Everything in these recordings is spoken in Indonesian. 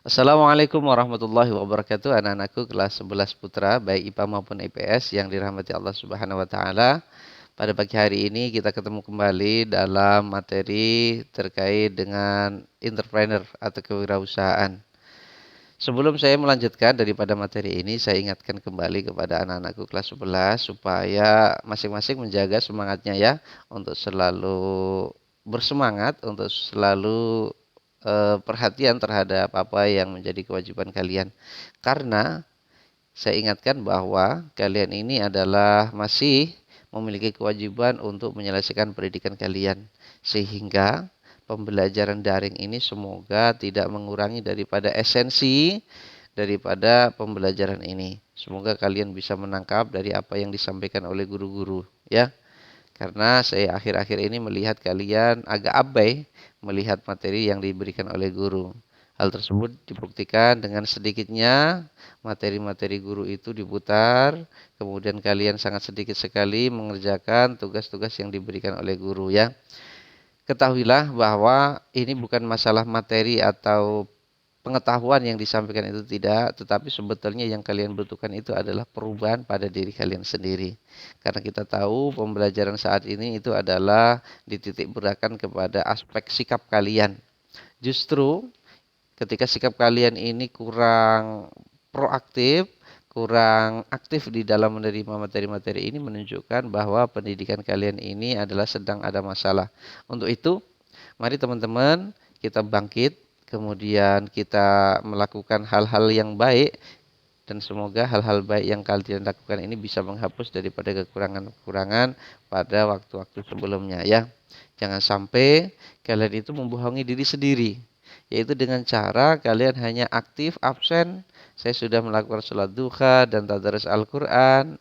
Assalamualaikum warahmatullahi wabarakatuh. Anak-anakku kelas 11 putra, baik IPA maupun IPS yang dirahmati Allah Subhanahu wa taala. Pada pagi hari ini kita ketemu kembali dalam materi terkait dengan entrepreneur atau kewirausahaan. Sebelum saya melanjutkan daripada materi ini, saya ingatkan kembali kepada anak-anakku kelas 11 supaya masing-masing menjaga semangatnya ya untuk selalu bersemangat, untuk selalu perhatian terhadap apa yang menjadi kewajiban kalian. Karena saya ingatkan bahwa kalian ini adalah masih memiliki kewajiban untuk menyelesaikan pendidikan kalian. Sehingga pembelajaran daring ini semoga tidak mengurangi daripada esensi daripada pembelajaran ini. Semoga kalian bisa menangkap dari apa yang disampaikan oleh guru-guru ya. Karena saya akhir-akhir ini melihat kalian agak abai melihat materi yang diberikan oleh guru. Hal tersebut dibuktikan dengan sedikitnya materi-materi guru itu diputar, kemudian kalian sangat sedikit sekali mengerjakan tugas-tugas yang diberikan oleh guru ya. Ketahuilah bahwa ini bukan masalah materi atau pengetahuan yang disampaikan itu tidak, tetapi sebetulnya yang kalian butuhkan itu adalah perubahan pada diri kalian sendiri. Karena kita tahu pembelajaran saat ini itu adalah dititik beratkan kepada aspek sikap kalian. Justru ketika sikap kalian ini kurang proaktif, kurang aktif di dalam menerima materi-materi ini menunjukkan bahwa pendidikan kalian ini adalah sedang ada masalah. Untuk itu, mari teman-teman kita bangkit, kemudian kita melakukan hal-hal yang baik dan semoga hal-hal baik yang kalian lakukan ini bisa menghapus daripada kekurangan-kekurangan pada waktu-waktu sebelumnya ya. Jangan sampai kalian itu membohongi diri sendiri, yaitu dengan cara kalian hanya aktif absen. Saya sudah melakukan sholat duha dan tadarus Al-Quran,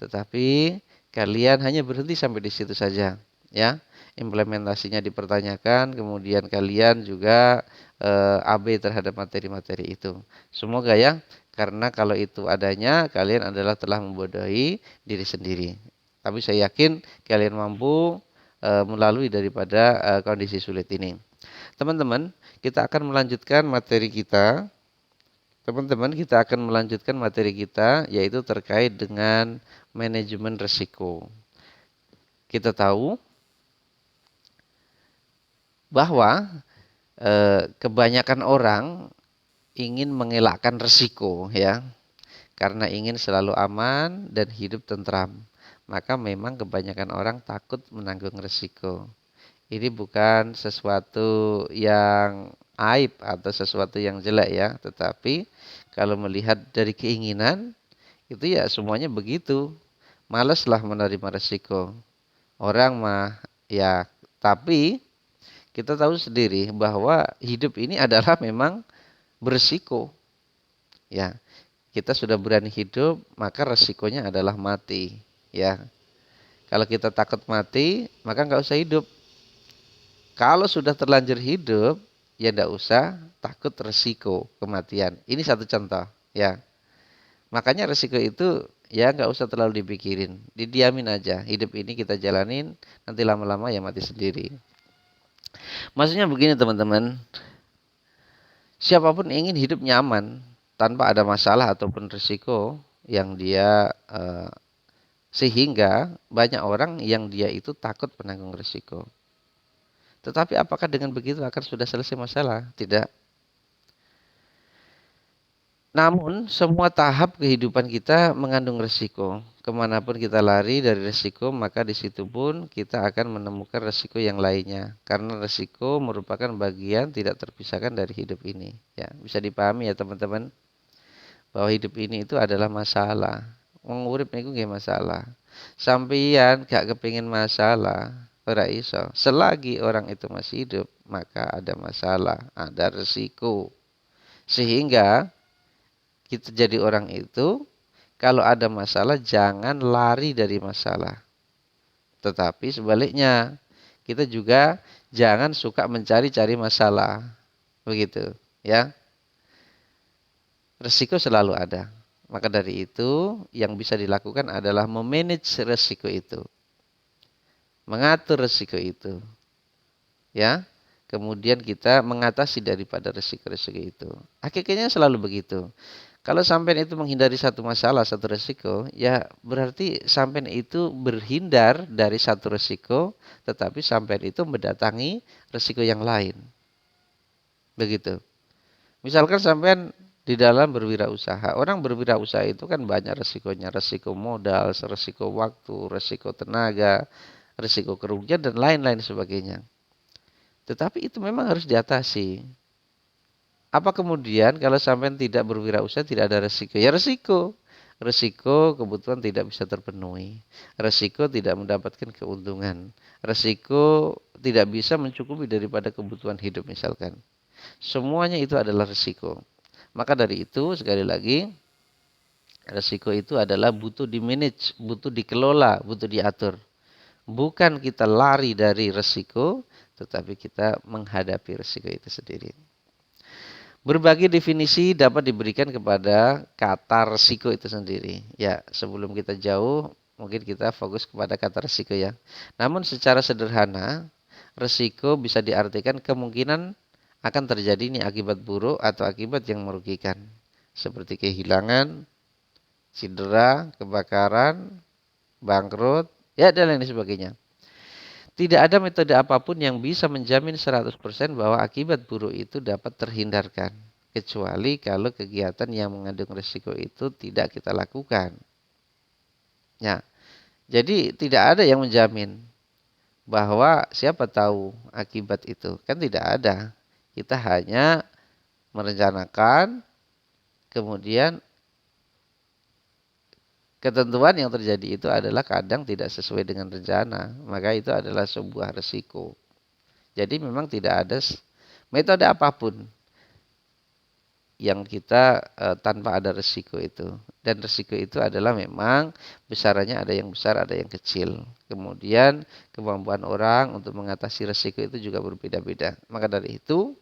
tetapi kalian hanya berhenti sampai di situ saja, ya. Implementasinya dipertanyakan, kemudian kalian juga abai terhadap materi-materi itu. Semoga ya, karena kalau itu adanya, kalian adalah telah membodohi diri sendiri. Tapi saya yakin kalian mampu melalui daripada kondisi sulit ini. Teman-teman, kita akan melanjutkan materi kita. Teman-teman, kita akan melanjutkan materi kita yaitu terkait dengan manajemen risiko. Kita tahu bahwa kebanyakan orang ingin mengelakkan risiko ya, karena ingin selalu aman dan hidup tentram. Maka memang kebanyakan orang takut menanggung risiko. Ini bukan sesuatu yang aib atau sesuatu yang jelek ya, tetapi kalau melihat dari keinginan itu ya semuanya begitu. Maleslah menerima resiko. Orang mah ya, tapi kita tahu sendiri bahwa hidup ini adalah memang berisiko. Ya, kita sudah berani hidup, maka resikonya adalah mati. Ya, kalau kita takut mati, maka nggak usah hidup. Kalau sudah terlanjur hidup, ya nggak usah takut resiko kematian. Ini satu contoh. Ya, makanya resiko itu ya nggak usah terlalu dipikirin, didiamin aja. Hidup ini kita jalanin, nanti lama-lama ya mati sendiri. Maksudnya begini teman-teman, siapapun ingin hidup nyaman tanpa ada masalah ataupun risiko yang dia sehingga banyak orang yang dia itu takut menanggung risiko. Tetapi apakah dengan begitu akan sudah selesai masalah? Tidak. Namun semua tahap kehidupan kita mengandung resiko. Kemanapun kita lari dari resiko, maka di situ pun kita akan menemukan resiko yang lainnya. Karena resiko merupakan bagian tidak terpisahkan dari hidup ini. Ya, bisa dipahami ya teman-teman, bahwa hidup ini itu adalah masalah. Wong urip niku nggih masalah. Sampeyan gak kepingin masalah, ora iso. Selagi orang itu masih hidup, maka ada masalah, ada resiko. Sehingga kita jadi orang itu, kalau ada masalah jangan lari dari masalah. Tetapi sebaliknya, kita juga jangan suka mencari-cari masalah. Begitu, ya. Resiko selalu ada. Maka dari itu, yang bisa dilakukan adalah memanage resiko itu. Mengatur resiko itu. Ya. kemudian kita mengatasi daripada resiko-resiko itu. Hakikatnya selalu begitu. Kalau sampean itu menghindari satu masalah, satu resiko, ya berarti sampean itu berhindar dari satu resiko, tetapi sampean itu mendatangi resiko yang lain. Begitu. Misalkan sampean di dalam berwirausaha, orang berwirausaha itu kan banyak resikonya, resiko modal, resiko waktu, resiko tenaga, resiko kerugian dan lain-lain sebagainya. Tetapi itu memang harus diatasi. Apa kemudian kalau sampai tidak berwirausaha tidak ada resiko? Ya resiko. Resiko kebutuhan tidak bisa terpenuhi. Resiko tidak mendapatkan keuntungan. Resiko tidak bisa mencukupi daripada kebutuhan hidup misalkan. Semuanya itu adalah resiko. Maka dari itu sekali lagi resiko itu adalah butuh di-manage, butuh dikelola, butuh diatur. Bukan kita lari dari resiko, tetapi kita menghadapi resiko itu sendiri. Berbagai definisi dapat diberikan kepada kata resiko itu sendiri. Ya, sebelum kita jauh, mungkin kita fokus kepada kata resiko ya. Namun secara sederhana, resiko bisa diartikan kemungkinan akan terjadi ini akibat buruk atau akibat yang merugikan. Seperti kehilangan, cedera, kebakaran, bangkrut, ya dan lain sebagainya. Tidak ada metode apapun yang bisa menjamin 100% bahwa akibat buruk itu dapat terhindarkan. Kecuali kalau kegiatan yang mengandung risiko itu tidak kita lakukan. Ya, jadi tidak ada yang menjamin bahwa siapa tahu akibat itu. Kan tidak ada. Kita hanya merencanakan, kemudian ketentuan yang terjadi itu adalah kadang tidak sesuai dengan rencana. Maka itu adalah sebuah resiko. Jadi memang tidak ada metode apapun yang kita tanpa ada resiko itu. Dan resiko itu adalah memang besarannya ada yang besar, ada yang kecil. Kemudian kemampuan orang untuk mengatasi resiko itu juga berbeda-beda. Maka dari itu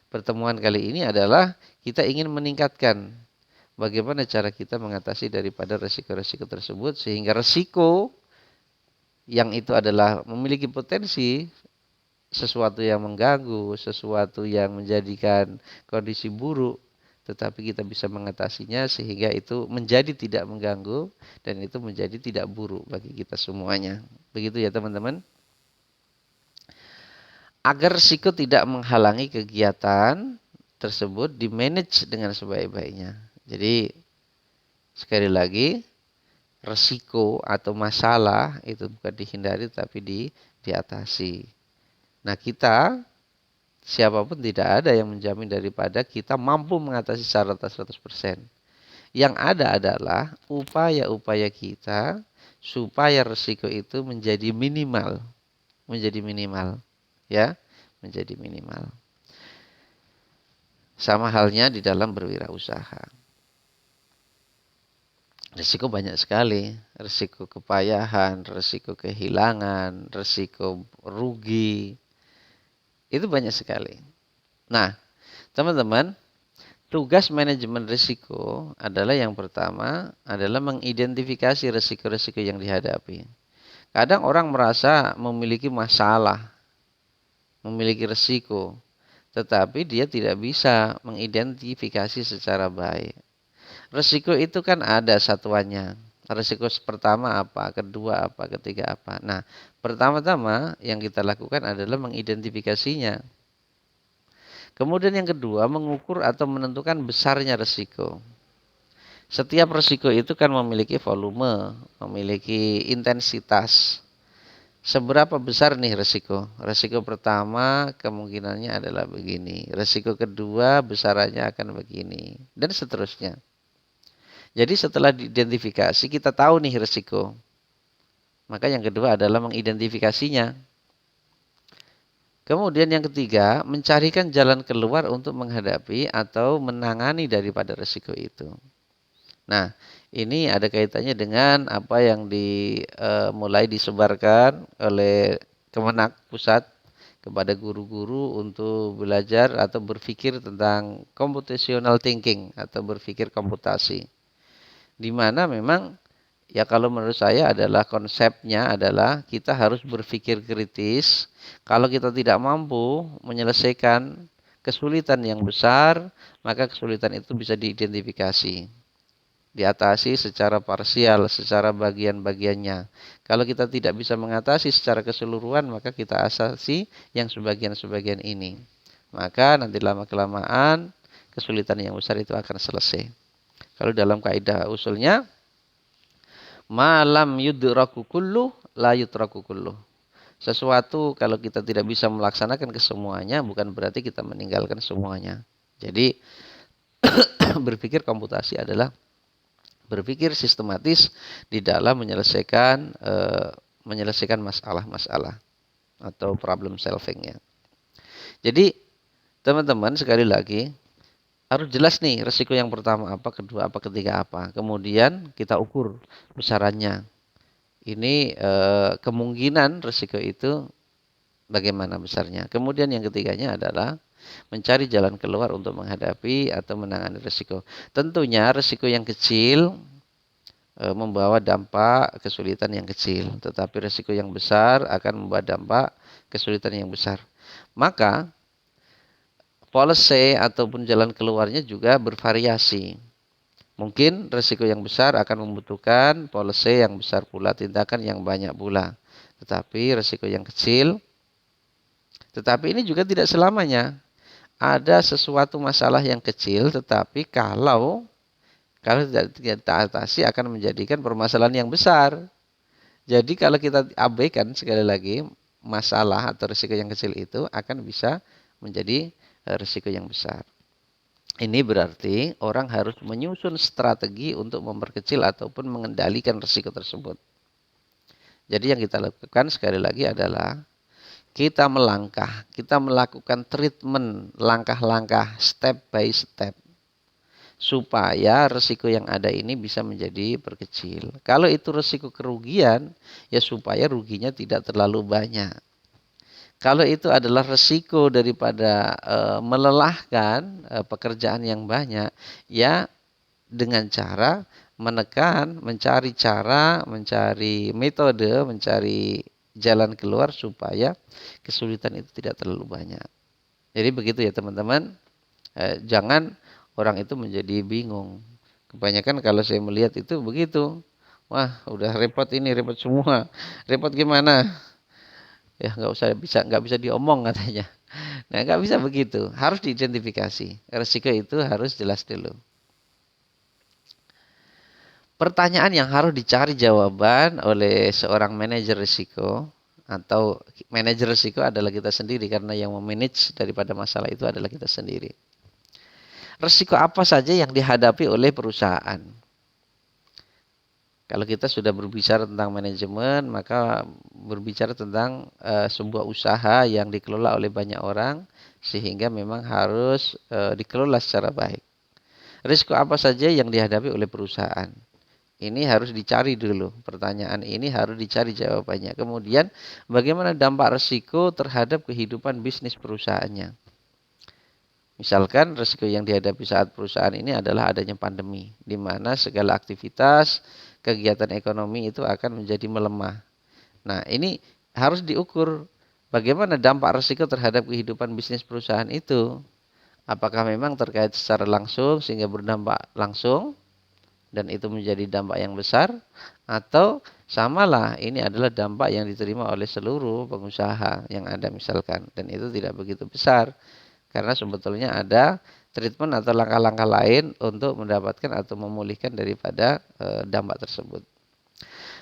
pertemuan kali ini adalah kita ingin meningkatkan bagaimana cara kita mengatasi daripada resiko-resiko tersebut. Sehingga resiko yang itu adalah memiliki potensi sesuatu yang mengganggu, sesuatu yang menjadikan kondisi buruk, tetapi kita bisa mengatasinya sehingga itu menjadi tidak mengganggu dan itu menjadi tidak buruk bagi kita semuanya. Begitu ya teman-teman. Agar risiko tidak menghalangi kegiatan tersebut dimanage dengan sebaik-baiknya. Jadi sekali lagi risiko atau masalah itu bukan dihindari tapi diatasi. Nah kita, siapapun tidak ada yang menjamin daripada kita mampu mengatasi secara 100%. Yang ada adalah upaya-upaya kita supaya risiko itu menjadi minimal. Menjadi minimal. Ya, menjadi minimal. Sama halnya di dalam berwirausaha. Risiko banyak sekali. Risiko kepayahan, risiko kehilangan, risiko rugi. Itu banyak sekali. Nah, teman-teman, tugas manajemen risiko adalah yang pertama adalah mengidentifikasi risiko-risiko yang dihadapi. Kadang orang merasa memiliki masalah, memiliki risiko, tetapi dia tidak bisa mengidentifikasi secara baik. Risiko itu kan ada satuannya. Risiko pertama apa, kedua apa, ketiga apa. Nah, pertama-tama yang kita lakukan adalah mengidentifikasinya. Kemudian yang kedua, mengukur atau menentukan besarnya risiko. Setiap risiko itu kan memiliki volume, memiliki intensitas. Seberapa besar nih risiko? Risiko pertama kemungkinannya adalah begini. Risiko kedua besarannya akan begini. Dan seterusnya. Jadi setelah diidentifikasi kita tahu nih risiko. Maka yang kedua adalah mengidentifikasinya. Kemudian yang ketiga, mencarikan jalan keluar untuk menghadapi atau menangani daripada risiko itu. Nah, ini ada kaitannya dengan apa yang mulai disebarkan oleh Kemenak Pusat kepada guru-guru untuk belajar atau berpikir tentang computational thinking atau berpikir komputasi. Di mana memang ya kalau menurut saya adalah konsepnya adalah kita harus berpikir kritis. Kalau kita tidak mampu menyelesaikan kesulitan yang besar, maka kesulitan itu bisa diidentifikasi, diatasi secara parsial, secara bagian-bagiannya. Kalau kita tidak bisa mengatasi secara keseluruhan, maka kita atasi yang sebagian-sebagian ini. Maka nanti lama-kelamaan kesulitan yang besar itu akan selesai. Kalau dalam kaidah usulnya, malam yudraku kullu la yutraku kullu. Sesuatu kalau kita tidak bisa melaksanakan kesemuanya, bukan berarti kita meninggalkan semuanya. Jadi berpikir komputasi adalah berpikir sistematis di dalam menyelesaikan masalah-masalah atau problem solvingnya. Jadi teman-teman sekali lagi harus jelas nih resiko yang pertama apa, kedua apa, ketiga apa. Kemudian kita ukur besarannya. Ini kemungkinan resiko itu bagaimana besarnya. Kemudian yang ketiganya adalah mencari jalan keluar untuk menghadapi atau menangani resiko. Tentunya resiko yang kecil membawa dampak kesulitan yang kecil, tetapi resiko yang besar akan membawa dampak kesulitan yang besar. Maka policy ataupun jalan keluarnya juga bervariasi. Mungkin resiko yang besar akan membutuhkan policy yang besar pula, tindakan yang banyak pula. Tetapi resiko yang kecil, tetapi ini juga tidak selamanya. Ada sesuatu masalah yang kecil, tetapi kalau tidak kita atasi akan menjadikan permasalahan yang besar. Jadi kalau kita abaikan sekali lagi masalah atau risiko yang kecil itu akan bisa menjadi risiko yang besar. Ini berarti orang harus menyusun strategi untuk memperkecil ataupun mengendalikan risiko tersebut. Jadi yang kita lakukan sekali lagi adalah kita melakukan treatment langkah-langkah step by step supaya risiko yang ada ini bisa menjadi berkecil. Kalau itu risiko kerugian, ya supaya ruginya tidak terlalu banyak. Kalau itu adalah risiko daripada melelahkan pekerjaan yang banyak, ya dengan cara menekan, mencari metode, mencari jalan keluar supaya kesulitan itu tidak terlalu banyak. Jadi begitu ya teman-teman. Jangan orang itu menjadi bingung. Kebanyakan kalau saya melihat itu begitu. Wah, udah repot ini, repot semua. Repot gimana? Ya nggak bisa diomong katanya. Nah, nggak bisa begitu. Harus diidentifikasi. Risiko itu harus jelas dulu. Pertanyaan yang harus dicari jawaban oleh seorang manajer risiko atau manajer risiko adalah kita sendiri karena yang memanage daripada masalah itu adalah kita sendiri. Risiko apa saja yang dihadapi oleh perusahaan? Kalau kita sudah berbicara tentang manajemen, maka berbicara tentang sebuah usaha yang dikelola oleh banyak orang, sehingga memang harus dikelola secara baik. Risiko apa saja yang dihadapi oleh perusahaan? Ini harus dicari dulu. Pertanyaan ini harus dicari jawabannya. Kemudian, bagaimana dampak risiko terhadap kehidupan bisnis perusahaannya? Misalkan risiko yang dihadapi saat perusahaan ini adalah adanya pandemi, di mana segala aktivitas kegiatan ekonomi itu akan menjadi melemah. Nah, ini harus diukur bagaimana dampak risiko terhadap kehidupan bisnis perusahaan itu. Apakah memang terkait secara langsung sehingga berdampak langsung dan itu menjadi dampak yang besar, atau samalah ini adalah dampak yang diterima oleh seluruh pengusaha yang ada misalkan, dan itu tidak begitu besar. Karena sebetulnya ada treatment atau langkah-langkah lain untuk mendapatkan atau memulihkan daripada dampak tersebut.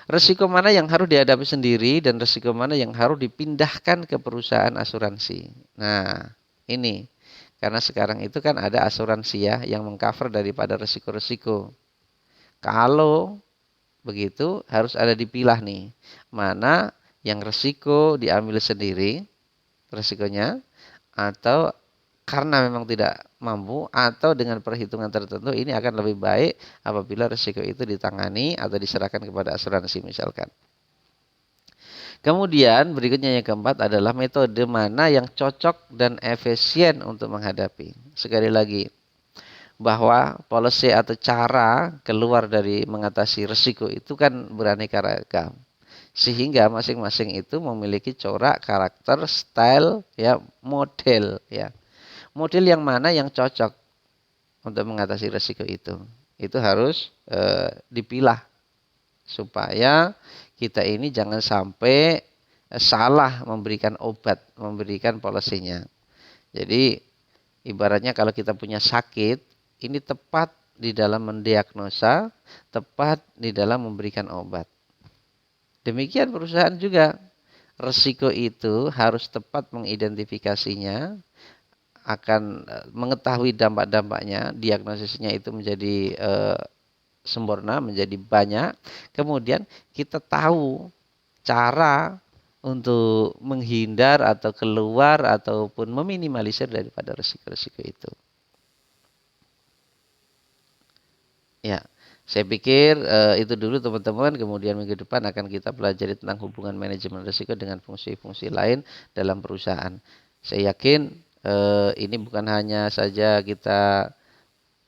Risiko mana yang harus dihadapi sendiri dan risiko mana yang harus dipindahkan ke perusahaan asuransi. Nah, ini. Karena sekarang itu kan ada asuransi ya yang mengcover daripada risiko-risiko. Kalau begitu harus ada dipilah nih. Mana yang risiko diambil sendiri risikonya, atau karena memang tidak mampu, atau dengan perhitungan tertentu ini akan lebih baik apabila risiko itu ditangani atau diserahkan kepada asuransi misalkan. Kemudian berikutnya yang keempat adalah metode mana yang cocok dan efisien untuk menghadapi. Sekali lagi, bahwa policy atau cara keluar dari mengatasi risiko itu kan beraneka ragam. Sehingga masing-masing itu memiliki corak, karakter, style, ya, model, ya. Model yang mana yang cocok untuk mengatasi risiko itu. Itu harus dipilah supaya kita ini jangan sampai salah memberikan obat, memberikan polisinya. Jadi ibaratnya kalau kita punya sakit, ini tepat di dalam mendiagnosa, tepat di dalam memberikan obat. Demikian perusahaan juga. Risiko itu harus tepat mengidentifikasinya, akan mengetahui dampak-dampaknya, diagnosisnya itu menjadi sempurna, menjadi banyak. Kemudian kita tahu cara untuk menghindar atau keluar ataupun meminimalisir daripada risiko-risiko itu. Ya, saya pikir itu dulu teman-teman. Kemudian minggu depan akan kita pelajari tentang hubungan manajemen risiko dengan fungsi-fungsi lain dalam perusahaan. Saya yakin ini bukan hanya saja kita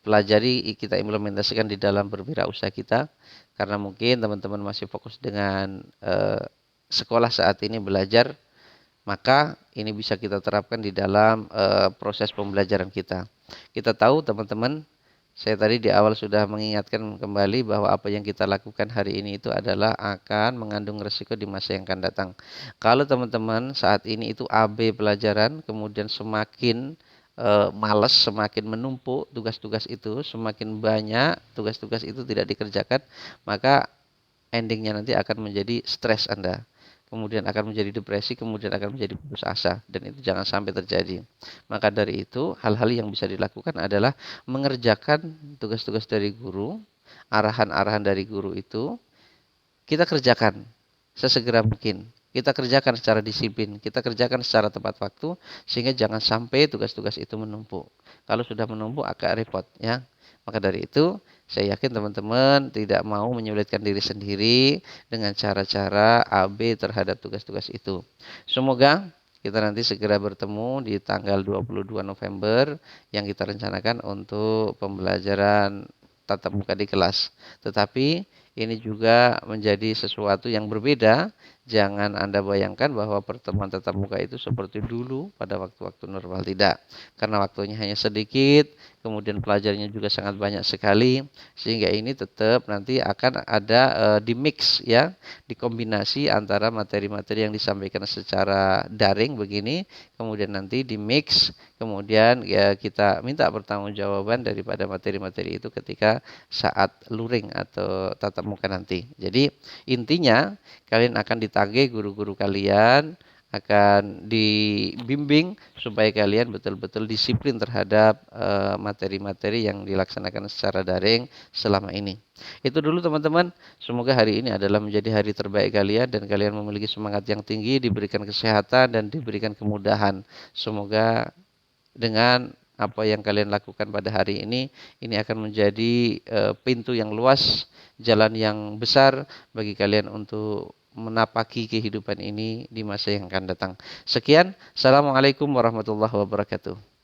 pelajari, kita implementasikan di dalam berwirausaha kita, karena mungkin teman-teman masih fokus dengan sekolah saat ini belajar, maka ini bisa kita terapkan di dalam proses pembelajaran kita. Kita tahu teman-teman, saya tadi di awal sudah mengingatkan kembali bahwa apa yang kita lakukan hari ini itu adalah akan mengandung resiko di masa yang akan datang. Kalau teman-teman saat ini itu AB pelajaran, kemudian semakin malas, semakin menumpuk tugas-tugas itu, semakin banyak tugas-tugas itu tidak dikerjakan, maka endingnya nanti akan menjadi stres Anda. Kemudian akan menjadi depresi, kemudian akan menjadi putus asa, dan itu jangan sampai terjadi. Maka dari itu, hal-hal yang bisa dilakukan adalah mengerjakan tugas-tugas dari guru, arahan-arahan dari guru itu kita kerjakan sesegera mungkin. Kita kerjakan secara disiplin, kita kerjakan secara tepat waktu, sehingga jangan sampai tugas-tugas itu menumpuk. Kalau sudah menumpuk agak repot, ya. Maka dari itu, saya yakin teman-teman tidak mau menyulitkan diri sendiri dengan cara-cara AB terhadap tugas-tugas itu. Semoga kita nanti segera bertemu di tanggal 22 November yang kita rencanakan untuk pembelajaran tatap muka di kelas. Tetapi ini juga menjadi sesuatu yang berbeda. Jangan Anda bayangkan bahwa pertemuan tatap muka itu seperti dulu pada waktu-waktu normal. Tidak. Karena waktunya hanya sedikit, kemudian pelajarnya juga sangat banyak sekali, sehingga ini tetap nanti akan ada di mix, ya, dikombinasi antara materi-materi yang disampaikan secara daring begini, kemudian nanti di mix, kemudian ya kita minta pertanggungjawaban daripada materi-materi itu ketika saat luring atau tatap muka nanti. Jadi intinya kalian akan ditagih guru-guru kalian, akan dibimbing supaya kalian betul-betul disiplin terhadap materi-materi yang dilaksanakan secara daring selama ini. Itu dulu teman-teman. Semoga hari ini adalah menjadi hari terbaik kalian dan kalian memiliki semangat yang tinggi, diberikan kesehatan dan diberikan kemudahan. Semoga dengan apa yang kalian lakukan pada hari ini akan menjadi pintu yang luas, jalan yang besar bagi kalian untuk menapaki kehidupan ini di masa yang akan datang. Sekian, Assalamualaikum warahmatullahi wabarakatuh.